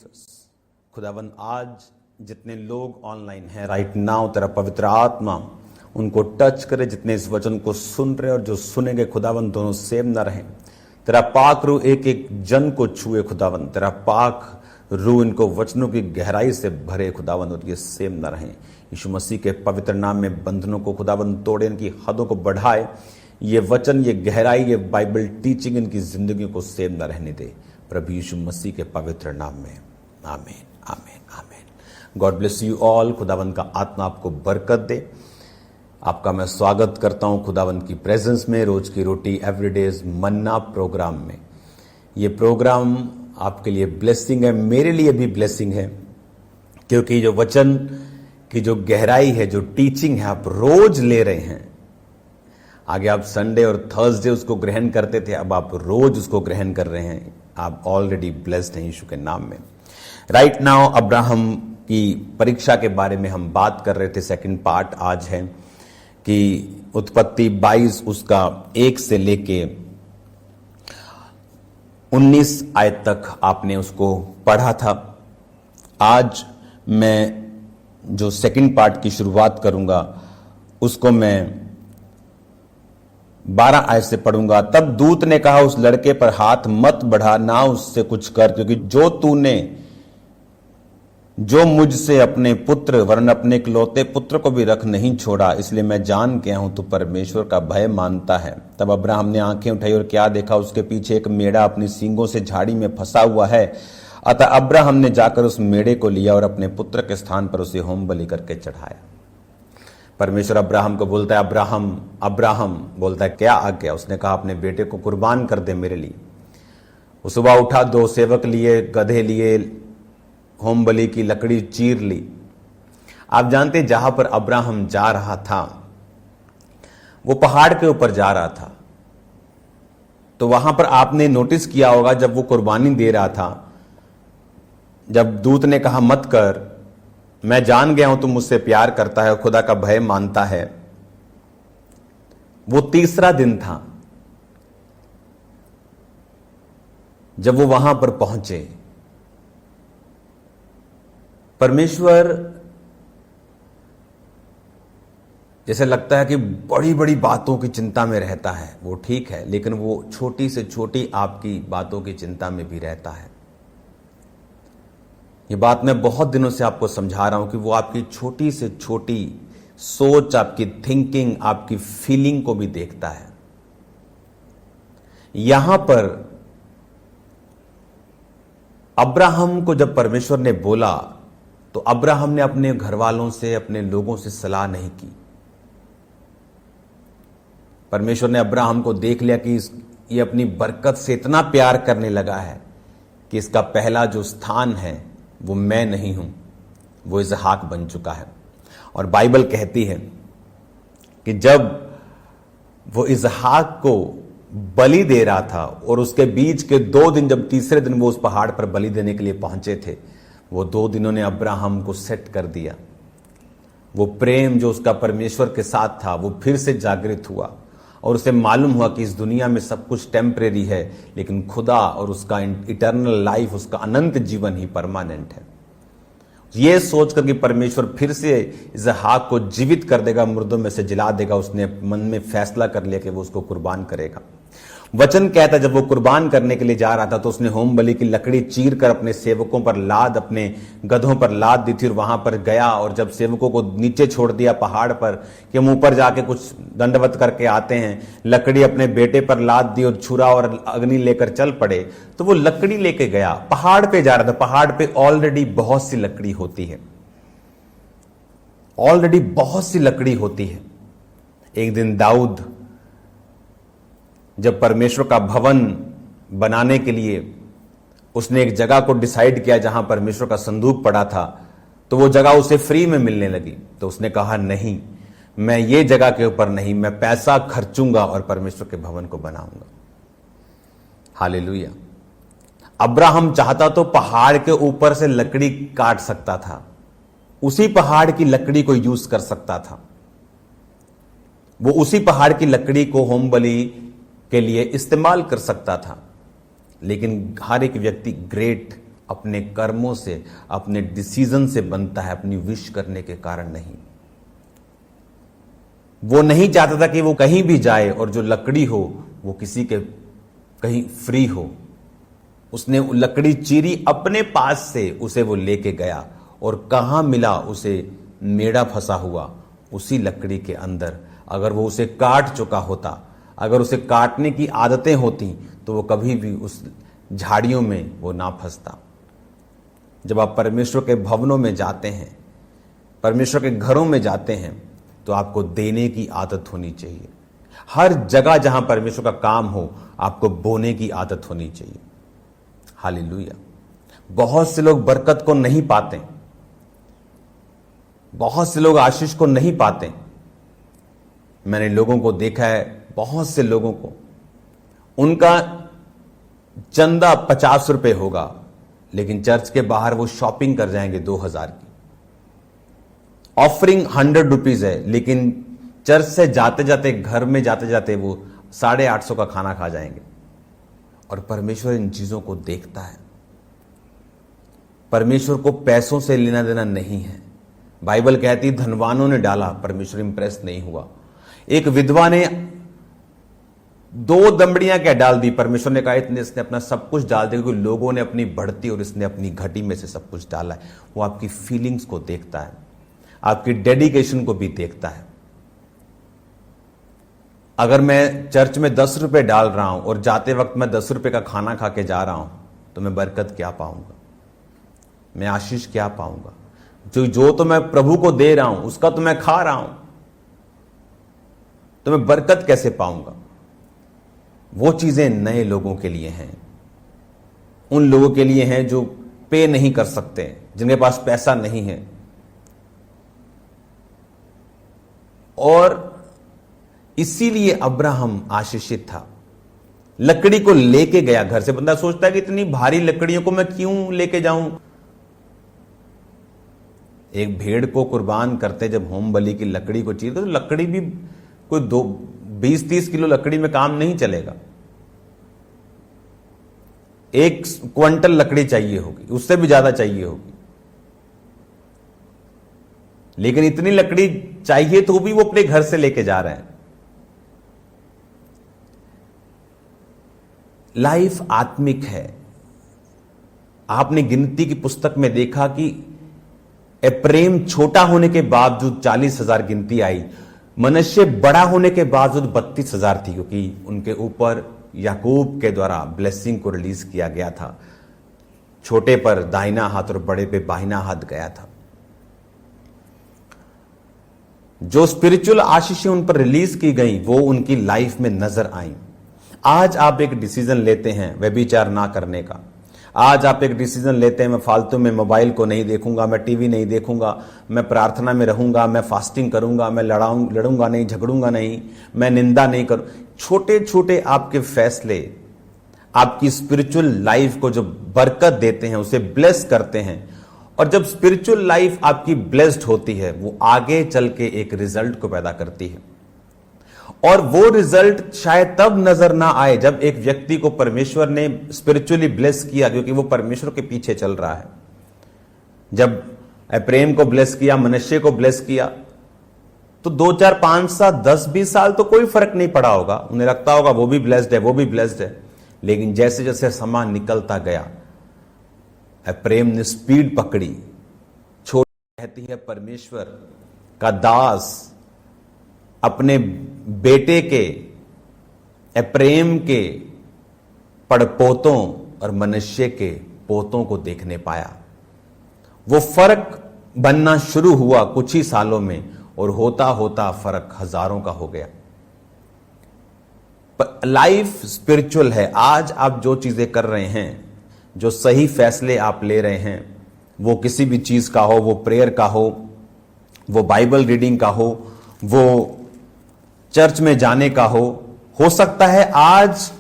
Jesus. खुदावन, आज जितने लोग ऑनलाइन हैं राइट नाउ, तेरा पवित्र आत्मा उनको टच करे, जितने इस वचन को सुन रहे और जो सुनेंगे खुदावन, दोनों सेम न रहें। तेरा पाक रू एक एक जन को छुए खुदावन, तेरा पाक रू इनको वचनों की गहराई से भरे खुदावन, और ये सेम न रहें। यीशु मसीह के पवित्र नाम में बंधनों को खुदावन तोड़े, इनकी हदों को बढ़ाए। ये वचन, ये गहराई, ये बाइबल टीचिंग इनकी जिंदगी को सेम न रहने दे, प्रभु यीशु मसीह के पवित्र नाम में, आमीन आमीन आमीन। God bless you all. खुदावन का आत्मा आपको बरकत दे। आपका मैं स्वागत करता हूं खुदावन की प्रेजेंस में, रोज की रोटी एवरीडेज मन्ना प्रोग्राम में। ये प्रोग्राम आपके लिए ब्लेसिंग है, मेरे लिए भी ब्लेसिंग है, क्योंकि जो वचन की जो गहराई है, जो टीचिंग है, आप रोज ले रहे हैं। आगे आप संडे और थर्सडे उसको ग्रहण करते थे, अब आप रोज उसको ग्रहण कर रहे हैं। आप ऑलरेडी ब्लेस्ड हैं यीशु के नाम में। राइट नाउ अब्राहम की परीक्षा के बारे में हम बात कर रहे थे। सेकंड पार्ट आज है कि उत्पत्ति 22 उसका 1 से लेके 19 आयत तक आपने उसको पढ़ा था। आज मैं जो सेकंड पार्ट की शुरुआत करूंगा उसको मैं 12 आयत से पढ़ूंगा। तब दूत ने कहा, उस लड़के पर हाथ मत बढ़ा, ना उससे कुछ कर, क्योंकि जो मुझसे अपने पुत्र वरन अपने इकलौते पुत्र को भी रख नहीं छोड़ा, इसलिए मैं जान गया हूं तू परमेश्वर का भय मानता है। तब अब्राहम ने आंखें उठाई और क्या देखा, उसके पीछे एक मेढ़ा अपनी सींगों से झाड़ी में फंसा हुआ है। अतः अब्राहम ने जाकर उस मेढ़े को लिया और अपने पुत्र के स्थान पर उसे होम बलि करके चढ़ाया। परमेश्वर अब्राहम को बोलता है, अब्राहम अब्राहम। बोलता है, क्या आज्ञा? उसने कहा, अपने बेटे को कुर्बान कर दे मेरे लिए। वो सुबह उठा, 2 सेवक लिए, गधे लिए, होम बलि की लकड़ी चीर ली। आप जानते जहां पर अब्राहम जा रहा था वो पहाड़ के ऊपर जा रहा था। तो वहां पर आपने नोटिस किया होगा, जब वो कुर्बानी दे रहा था, जब दूत ने कहा मत कर, मैं जान गया हूं तुम मुझसे प्यार करता है, खुदा का भय मानता है। वो तीसरा दिन था जब वो वहां पर पहुंचे। परमेश्वर जैसे लगता है कि बड़ी बड़ी बातों की चिंता में रहता है, वो ठीक है, लेकिन वो छोटी से छोटी आपकी बातों की चिंता में भी रहता है। ये बात मैं बहुत दिनों से आपको समझा रहा हूं कि वो आपकी छोटी से छोटी सोच, आपकी थिंकिंग, आपकी फीलिंग को भी देखता है। यहां पर अब्राहम को जब परमेश्वर ने बोला तो अब्राहम ने अपने घर वालों से, अपने लोगों से सलाह नहीं की। परमेश्वर ने अब्राहम को देख लिया कि ये अपनी बरकत से इतना प्यार करने लगा है कि इसका पहला जो स्थान है वो मैं नहीं हूं, वो इसहाक बन चुका है। और बाइबल कहती है कि जब वो इसहाक को बलि दे रहा था और उसके बीच के 2 दिन, जब तीसरे दिन वो उस पहाड़ पर बलि देने के लिए पहुंचे थे, वो 2 दिनों ने अब्राहम को सेट कर दिया। वो प्रेम जो उसका परमेश्वर के साथ था वो फिर से जागृत हुआ और उसे मालूम हुआ कि इस दुनिया में सब कुछ टेम्परेरी है, लेकिन खुदा और उसका इटर्नल लाइफ, उसका अनंत जीवन ही परमानेंट है। ये सोचकर कि परमेश्वर फिर से इसहाक को जीवित कर देगा, मुर्दों में से जिला देगा, उसने मन में फैसला कर लिया कि वो उसको कुर्बान करेगा। वचन कहता है, जब वो कुर्बान करने के लिए जा रहा था तो उसने होम बलि की लकड़ी चीर कर अपने सेवकों पर लाद, अपने गधों पर लाद दी थी और वहां पर गया। और जब सेवकों को नीचे छोड़ दिया पहाड़ पर कि हम ऊपर जाके कुछ दंडवत करके आते हैं, लकड़ी अपने बेटे पर लाद दी और छुरा और अग्नि लेकर चल पड़े। तो वो लकड़ी लेके गया, पहाड़ पे जा रहा था। पहाड़ पे ऑलरेडी बहुत सी लकड़ी होती है, ऑलरेडी बहुत सी लकड़ी होती है। एक दिन दाऊद जब परमेश्वर का भवन बनाने के लिए उसने एक जगह को डिसाइड किया जहां परमेश्वर का संदूक पड़ा था, तो वो जगह उसे फ्री में मिलने लगी। तो उसने कहा, नहीं, मैं ये जगह के ऊपर नहीं, मैं पैसा खर्चूंगा और परमेश्वर के भवन को बनाऊंगा। हालेलुया। अब्राहम चाहता तो पहाड़ के ऊपर से लकड़ी काट सकता था, उसी पहाड़ की लकड़ी को यूज कर सकता था, वो उसी पहाड़ की लकड़ी को होम बलि के लिए इस्तेमाल कर सकता था। लेकिन हर एक व्यक्ति ग्रेट अपने कर्मों से, अपने डिसीजन से बनता है, अपनी विश करने के कारण नहीं। वो नहीं चाहता था कि वो कहीं भी जाए और जो लकड़ी हो वो किसी के कहीं फ्री हो। उसने लकड़ी चीरी अपने पास से, उसे वो लेके गया और कहां मिला उसे मेढ़ा फंसा हुआ उसी लकड़ी के अंदर। अगर वो उसे काट चुका होता, अगर उसे काटने की आदतें होती तो वो कभी भी उस झाड़ियों में वो ना फंसता। जब आप परमेश्वर के भवनों में जाते हैं, परमेश्वर के घरों में जाते हैं, तो आपको देने की आदत होनी चाहिए। हर जगह जहां परमेश्वर का काम हो, आपको बोने की आदत होनी चाहिए। हालेलुया। बहुत से लोग बरकत को नहीं पाते, बहुत से लोग आशीष को नहीं पाते। मैंने लोगों को देखा है, बहुत से लोगों को उनका चंदा 50 रुपए होगा, लेकिन चर्च के बाहर वो शॉपिंग कर जाएंगे 2000 की। ऑफरिंग 100 रुपीज है, लेकिन चर्च से जाते जाते, घर में जाते जाते वो 850 का खाना खा जाएंगे। और परमेश्वर इन चीजों को देखता है। परमेश्वर को पैसों से लेना देना नहीं है। बाइबल कहती धनवानों ने डाला, परमेश्वर इंप्रेस नहीं हुआ। एक विधवा ने 2 दमड़ियां क्या डाल दी, परमेश्वर ने कहा इसने अपना सब कुछ डाल दिया, क्योंकि लोगों ने अपनी बढ़ती और इसने अपनी घटी में से सब कुछ डाला है। वो आपकी फीलिंग्स को देखता है, आपकी डेडिकेशन को भी देखता है। अगर मैं चर्च में 10 रुपए डाल रहा हूं और जाते वक्त मैं 10 रुपए का खाना खा के जा रहा हूं, तो मैं बरकत क्या पाऊंगा, मैं आशीष क्या पाऊंगा? जो तो मैं प्रभु को दे रहा हूं उसका तो मैं खा रहा हूं, तो मैं बरकत कैसे पाऊंगा? वो चीजें नए लोगों के लिए हैं, उन लोगों के लिए हैं जो पे नहीं कर सकते, जिनके पास पैसा नहीं है। और इसीलिए अब्राहम आशीषित था। लकड़ी को लेके गया घर से। बंदा सोचता है कि इतनी भारी लकड़ियों को मैं क्यों लेके जाऊं? एक भेड़ को कुर्बान करते जब होम बलि की लकड़ी को चीरते, तो लकड़ी भी कोई 20-30 किलो लकड़ी में काम नहीं चलेगा। 1 क्विंटल लकड़ी चाहिए होगी, उससे भी ज्यादा चाहिए होगी। लेकिन इतनी लकड़ी चाहिए तो भी वो अपने घर से लेके जा रहे हैं। लाइफ आत्मिक है। आपने गिनती की पुस्तक में देखा कि एप्रेम छोटा होने के बावजूद 40,000 गिनती आई। मनश्शे बड़ा होने के बावजूद 32,000 थी, क्योंकि उनके ऊपर याकूब के द्वारा ब्लेसिंग को रिलीज किया गया था। छोटे पर दाहिना हाथ और बड़े पे बाहिना हाथ गया था। जो स्पिरिचुअल आशीषें उन पर रिलीज की गई वो उनकी लाइफ में नजर आई। आज आप एक डिसीजन लेते हैं व्यभिचार ना करने का। आज आप एक डिसीजन लेते हैं मैं फालतू में मोबाइल को नहीं देखूंगा, मैं टीवी नहीं देखूंगा, मैं प्रार्थना में रहूंगा, मैं फास्टिंग करूंगा, मैं लड़ूंगा नहीं, झगड़ूंगा नहीं, मैं निंदा नहीं करूं। छोटे छोटे आपके फैसले आपकी स्पिरिचुअल लाइफ को जो बरकत देते हैं, उसे ब्लेस करते हैं। और जब स्पिरिचुअल लाइफ आपकी ब्लेस्ड होती है, वो आगे चल के एक रिजल्ट को पैदा करती है। और वो रिजल्ट शायद तब नजर ना आए जब एक व्यक्ति को परमेश्वर ने स्पिरिचुअली ब्लेस किया, क्योंकि वो परमेश्वर के पीछे चल रहा है। जब एप्रेम को ब्लेस किया, मनश्शे को ब्लेस किया, तो 2, 4, 5, 7, 10, 20 साल तो कोई फर्क नहीं पड़ा होगा। उन्हें लगता होगा वो भी ब्लेस्ड है, वो भी ब्लेस्ड है। लेकिन जैसे जैसे समय निकलता गया, एप्रेम ने स्पीड पकड़ी। छोड़ कहती है परमेश्वर का दास अपने बेटे के एप्रेम के पड़पोतों और मनश्शे के पोतों को देखने पाया। वो फर्क बनना शुरू हुआ कुछ ही सालों में, और होता होता फर्क हजारों का हो गया। लाइफ स्पिरिचुअल है। आज आप जो चीजें कर रहे हैं, जो सही फैसले आप ले रहे हैं, वो किसी भी चीज का हो, वो प्रेयर का हो, वो बाइबल रीडिंग का हो, वो चर्च में जाने का हो सकता है आज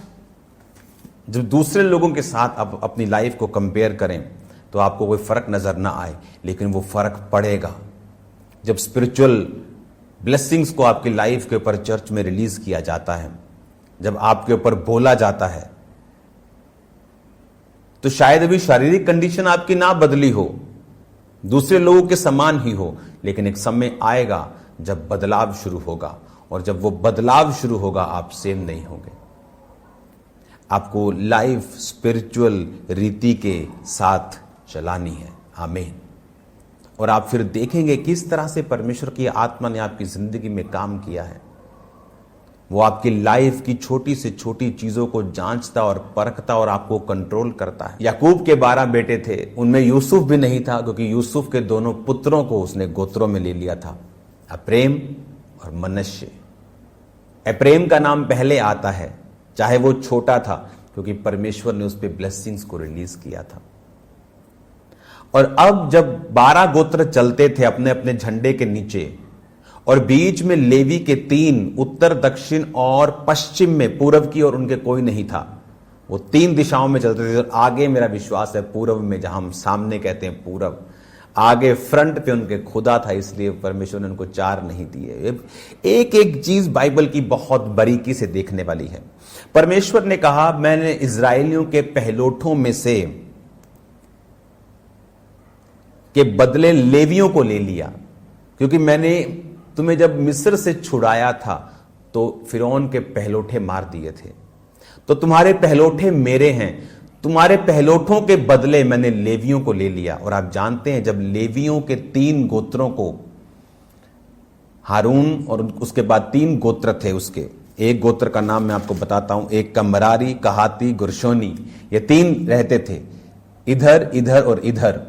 जब दूसरे लोगों के साथ आप अपनी लाइफ को कंपेयर करें तो आपको कोई फर्क नजर ना आए, लेकिन वो फर्क पड़ेगा जब स्पिरिचुअल ब्लेसिंग्स को आपकी लाइफ के ऊपर चर्च में रिलीज किया जाता है, जब आपके ऊपर बोला जाता है, तो शायद अभी शारीरिक कंडीशन आपकी ना बदली हो, दूसरे लोगों के समान ही हो, लेकिन एक समय आएगा जब बदलाव शुरू होगा, और जब वो बदलाव शुरू होगा आप सेम नहीं होंगे। आपको लाइफ स्पिरिचुअल रीति के साथ चलानी है। आमीन। और आप फिर देखेंगे किस तरह से परमेश्वर की आत्मा ने आपकी जिंदगी में काम किया है। वो आपकी लाइफ की छोटी से छोटी चीजों को जांचता और परखता और आपको कंट्रोल करता है। याकूब के 12 बेटे थे, उनमें यूसुफ भी नहीं था, क्योंकि यूसुफ के दोनों पुत्रों को उसने गोत्रों में ले लिया था, अप्रेम और मनश्शे। अप्रेम का नाम पहले आता है, चाहे वो छोटा था, क्योंकि परमेश्वर ने उस पर ब्लेसिंग्स को रिलीज किया था। और अब जब 12 गोत्र चलते थे अपने अपने झंडे के नीचे, और बीच में लेवी के 3 उत्तर, दक्षिण और पश्चिम में, पूरब की और उनके कोई नहीं था, वो 3 दिशाओं में चलते थे। और आगे मेरा विश्वास है पूरब में, जहां हम सामने कहते हैं पूरब, आगे फ्रंट पे उनके खुदा था, इसलिए परमेश्वर ने उनको 4 नहीं दिए। एक एक चीज बाइबल की बहुत बारीकी से देखने वाली है। परमेश्वर ने कहा, मैंने इजरायलियों के पहलोठों में से के बदले लेवियों को ले लिया, क्योंकि मैंने तुम्हें जब मिस्र से छुड़ाया था तो फिरौन के पहलोठे मार दिए थे, तो तुम्हारे पहलोठे मेरे हैं, तुम्हारे पहलोठों के बदले मैंने लेवियों को ले लिया। और आप जानते हैं जब लेवियों के 3 गोत्रों को, हारून और उसके बाद 3 गोत्र थे उसके, एक गोत्र का नाम मैं आपको बताता हूं, एक का मरारी, कहाती, गुरशोनी, ये 3 रहते थे इधर, इधर और इधर,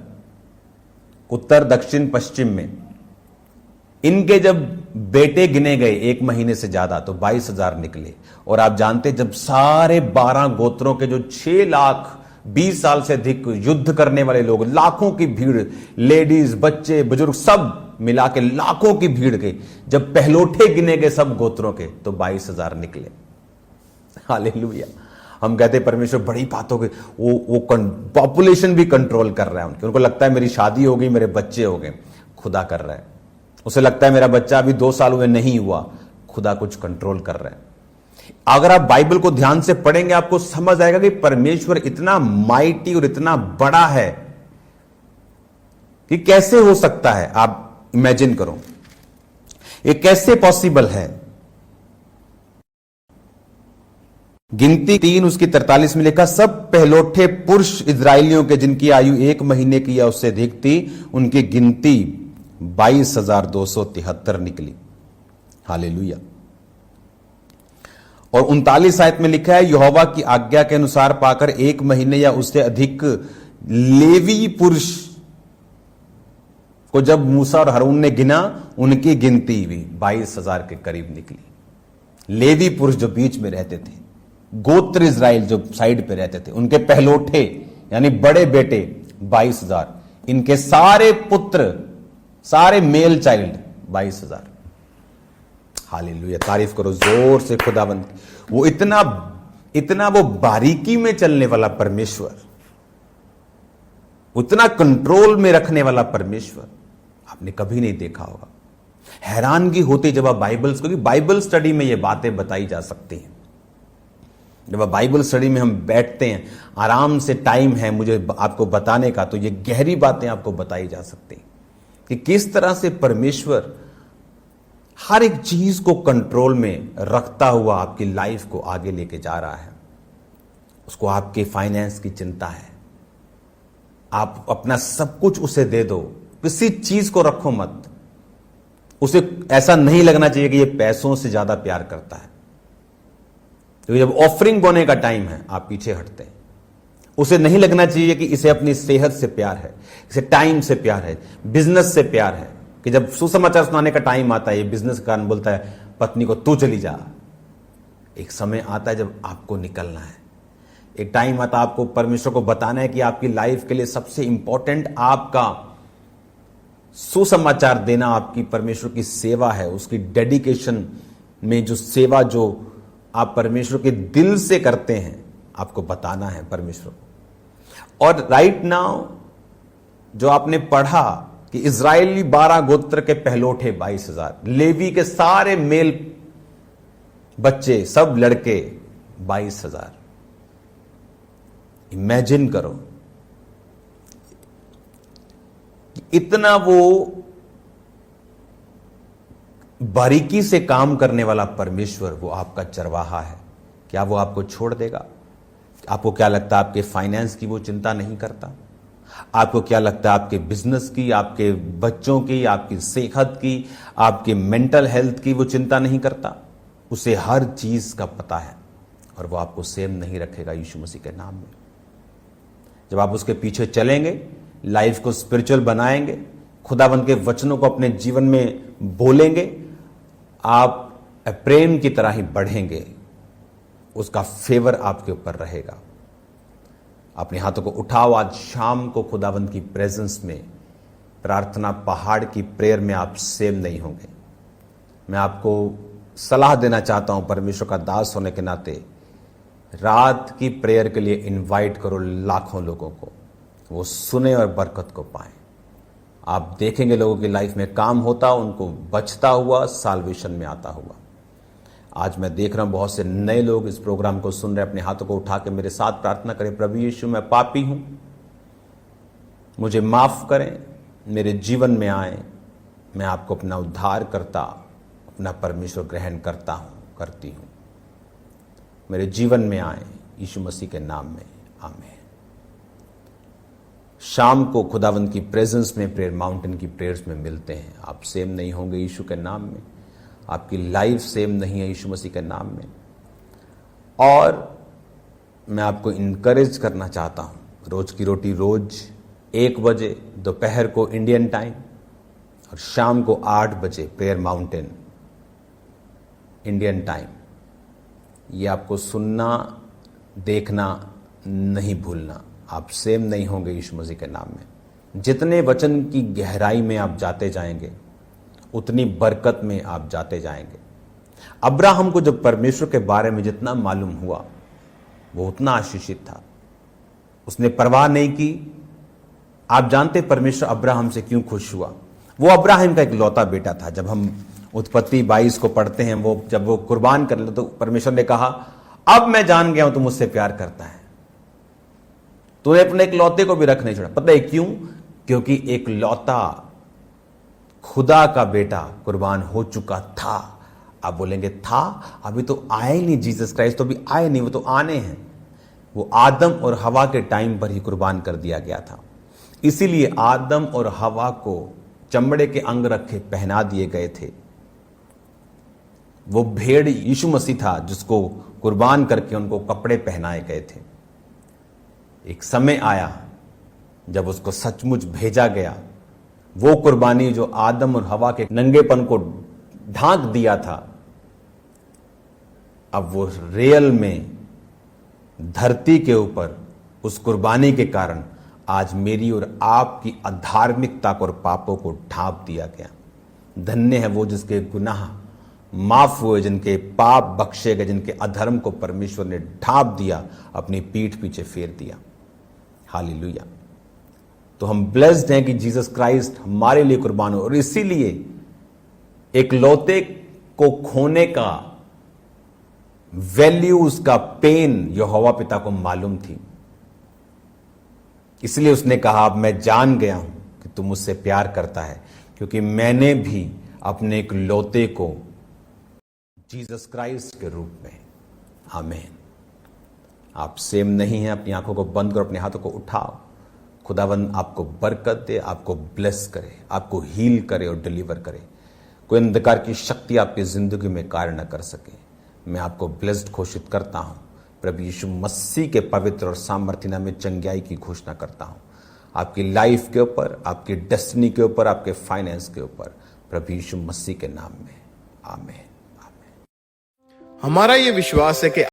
उत्तर, दक्षिण, पश्चिम में। इनके जब बेटे गिने गए 1 महीने से ज्यादा, तो 22,000 निकले। और आप जानते जब सारे 12 गोत्रों के जो 6 लाख 20 साल से अधिक युद्ध करने वाले लोग, लाखों की भीड़, लेडीज, बच्चे, बुजुर्ग, सब मिला के लाखों की भीड़ गई, जब पहलोठे गिने गए सब गोत्रों के, तो 22,000 निकले। हालेलुया। हम कहते परमेश्वर बड़ी बातों के, वो पॉपुलेशन भी कंट्रोल कर रहा है उनको लगता है मेरी शादी हो गई, मेरे बच्चे हो गए, खुदा कर रहा है। उसे लगता है मेरा बच्चा अभी 2 साल हुए नहीं हुआ, खुदा कुछ कंट्रोल कर रहा है। अगर आप बाइबल को ध्यान से पढ़ेंगे आपको समझ आएगा कि परमेश्वर इतना माइटी और इतना बड़ा है कि कैसे हो सकता है। आप इमेजिन करो, ये कैसे पॉसिबल है। गिनती 3 उसकी 43 में लिखा, सब पहलोठे पुरुष इजरायलियों के जिनकी आयु 1 महीने की या उससे अधिक थी, उनकी गिनती 22,273 निकली। हालेलुया। और 39 आयत में लिखा है, यहोवा की आज्ञा के अनुसार पाकर 1 महीने या उससे अधिक लेवी पुरुष को जब मूसा और हारून ने गिना, उनकी गिनती भी 22,000 के करीब निकली। लेवी पुरुष जो बीच में रहते थे, गोत्र इजराइल जो साइड पे रहते थे, उनके पहलोठे यानी बड़े बेटे 22,000, इनके सारे पुत्र, सारे मेल चाइल्ड 22,000। हालेलुया, तारीफ करो जोर से खुदाबंद। वो इतना वो बारीकी में चलने वाला परमेश्वर, उतना कंट्रोल में रखने वाला परमेश्वर आपने कभी नहीं देखा होगा। हैरानगी होती जब आप क्योंकि बाइबल स्टडी में ये बातें बताई जा सकती हैं। जब आप बाइबल स्टडी में हम बैठते हैं, आराम से टाइम है मुझे आपको बताने का, तो ये गहरी बातें आपको बताई जा सकती हैं कि किस तरह से परमेश्वर हर एक चीज को कंट्रोल में रखता हुआ आपकी लाइफ को आगे लेके जा रहा है। उसको आपके फाइनेंस की चिंता है, आप अपना सब कुछ उसे दे दो, किसी चीज को रखो मत। उसे ऐसा नहीं लगना चाहिए कि ये पैसों से ज्यादा प्यार करता है, क्योंकि जब ऑफरिंग बोने का टाइम है आप पीछे हटते हैं। उसे नहीं लगना चाहिए कि इसे अपनी सेहत से प्यार है, इसे टाइम से प्यार है, बिजनेस से प्यार है, कि जब सुसमाचार सुनाने का टाइम आता है, ये बिजनेस का कारण बोलता है पत्नी को तू चली जा। एक समय आता है जब आपको निकलना है, एक टाइम आता है आपको परमेश्वर को बताना है कि आपकी लाइफ के लिए सबसे इंपॉर्टेंट आपका सुसमाचार देना, आपकी परमेश्वर की सेवा है। उसकी डेडिकेशन में जो सेवा जो आप परमेश्वर के दिल से करते हैं, आपको बताना है परमेश्वर को। और राइट नाउ जो आपने पढ़ा कि इजरायली 12 गोत्र के पहलोठे 22,000, लेवी के सारे मेल बच्चे सब लड़के 22,000। इमेजिन करो, इतना वो बारीकी से काम करने वाला परमेश्वर वो आपका चरवाहा है। क्या वो आपको छोड़ देगा? आपको क्या लगता है आपके फाइनेंस की वो चिंता नहीं करता? आपको क्या लगता है आपके बिजनेस की, आपके बच्चों की, आपकी सेहत की, आपके मेंटल हेल्थ की वो चिंता नहीं करता? उसे हर चीज का पता है और वो आपको सेम नहीं रखेगा यीशु मसीह के नाम में। जब आप उसके पीछे चलेंगे, लाइफ को स्पिरिचुअल बनाएंगे, खुदावंद के वचनों को अपने जीवन में बोलेंगे, आप प्रेम की तरह ही बढ़ेंगे, उसका फेवर आपके ऊपर रहेगा। अपने हाथों को उठाओ, आज शाम को खुदावंद की प्रेजेंस में प्रार्थना पहाड़ की प्रेयर में आप सेम नहीं होंगे। मैं आपको सलाह देना चाहता हूं, परमेश्वर का दास होने के नाते, रात की प्रेयर के लिए इनवाइट करो लाखों लोगों को, वो सुने और बरकत को पाएं। आप देखेंगे लोगों की लाइफ में काम होता, उनको बचता हुआ, साल्वेशन में आता हुआ। आज मैं देख रहा हूं बहुत से नए लोग इस प्रोग्राम को सुन रहे, अपने हाथों को उठा के मेरे साथ प्रार्थना करें, प्रभु यीशु मैं पापी हूं, मुझे माफ करें, मेरे जीवन में आए, मैं आपको अपना उद्धार करता, अपना परमेश्वर ग्रहण करता हूं, करती हूं, मेरे जीवन में आए यीशु मसीह के नाम में, आमीन। शाम को खुदावंद की प्रेजेंस में प्रेयर माउंटेन की प्रेयर्स में मिलते हैं। आप सेम नहीं होंगे यीशु के नाम में, आपकी लाइफ सेम नहीं है यीशु मसीह के नाम में। और मैं आपको इनकरेज करना चाहता हूं, रोज की रोटी रोज 1 बजे दोपहर को इंडियन टाइम और शाम को 8 बजे प्रेयर माउंटेन इंडियन टाइम, ये आपको सुनना देखना नहीं भूलना। आप सेम नहीं होंगे यीशु मसीह के नाम में। जितने वचन की गहराई में आप जाते जाएंगे, उतनी बरकत में आप जाते जाएंगे। अब्राहम को जब परमेश्वर के बारे में जितना मालूम हुआ, वो उतना आशीषित था, उसने परवाह नहीं की। आप जानते परमेश्वर अब्राहम से क्यों खुश हुआ? वो अब्राहम का एक लौता बेटा था। जब हम उत्पत्ति 22 को पढ़ते हैं, वो जब वो कुर्बान कर ले तो परमेश्वर ने कहा, अब मैं जान गया हूं तू मुझसे प्यार करता है, तूने अपने एक लौते को भी रख नहीं छोड़ा। पता है क्यों? क्योंकि एक लौता खुदा का बेटा कुर्बान हो चुका था। आप बोलेंगे था, अभी तो आए नहीं, जीसस क्राइस्ट तो अभी आए नहीं, वो तो आने हैं। वो आदम और हवा के टाइम पर ही कुर्बान कर दिया गया था। इसीलिए आदम और हवा को चमड़े के अंग रखे पहना दिए गए थे। वो भेड़ यीशु मसीह था जिसको कुर्बान करके उनको कपड़े पहनाए गए थे। एक समय आया जब उसको सचमुच भेजा गया। वो कुर्बानी जो आदम और हवा के नंगेपन को ढांक दिया था, अब वो रियल में धरती के ऊपर उस कुर्बानी के कारण आज मेरी और आपकी अधार्मिकता और पापों को ढांप दिया गया। धन्य है वो जिसके गुनाह माफ हुए, जिनके पाप बख्शे गए, जिनके अधर्म को परमेश्वर ने ढांप दिया, अपनी पीठ पीछे फेर दिया। हालेलुया। तो हम ब्लेस्ड हैं कि जीसस क्राइस्ट हमारे लिए कुर्बान हो। और इसीलिए एक लौते को खोने का वैल्यू, उसका पेन यहोवा पिता को मालूम थी। इसलिए उसने कहा, अब मैं जान गया हूं कि तू मुझसे प्यार करता है, क्योंकि मैंने भी अपने एक लौते को जीसस क्राइस्ट के रूप में। आमीन। आप सेम नहीं हैं। अपनी आंखों को बंद करो, अपने हाथों को उठाओ। खुदावंद आपको बरकत दे, आपको ब्लेस करे, आपको हील करे और डिलीवर करे। कोई अंधकार की शक्ति आपकी जिंदगी में कार्य न कर सके। मैं आपको ब्लेस्ड घोषित करता हूं। प्रभु यीशु मसीह के पवित्र और सामर्थ्य नाम में चंगाई की घोषणा करता हूं, आपकी लाइफ के ऊपर, आपकी डेस्टिनी के ऊपर, आपके फाइनेंस के ऊपर, प्रभु यीशु मसीह के नाम में। आमीन। हमारा ये विश्वास है कि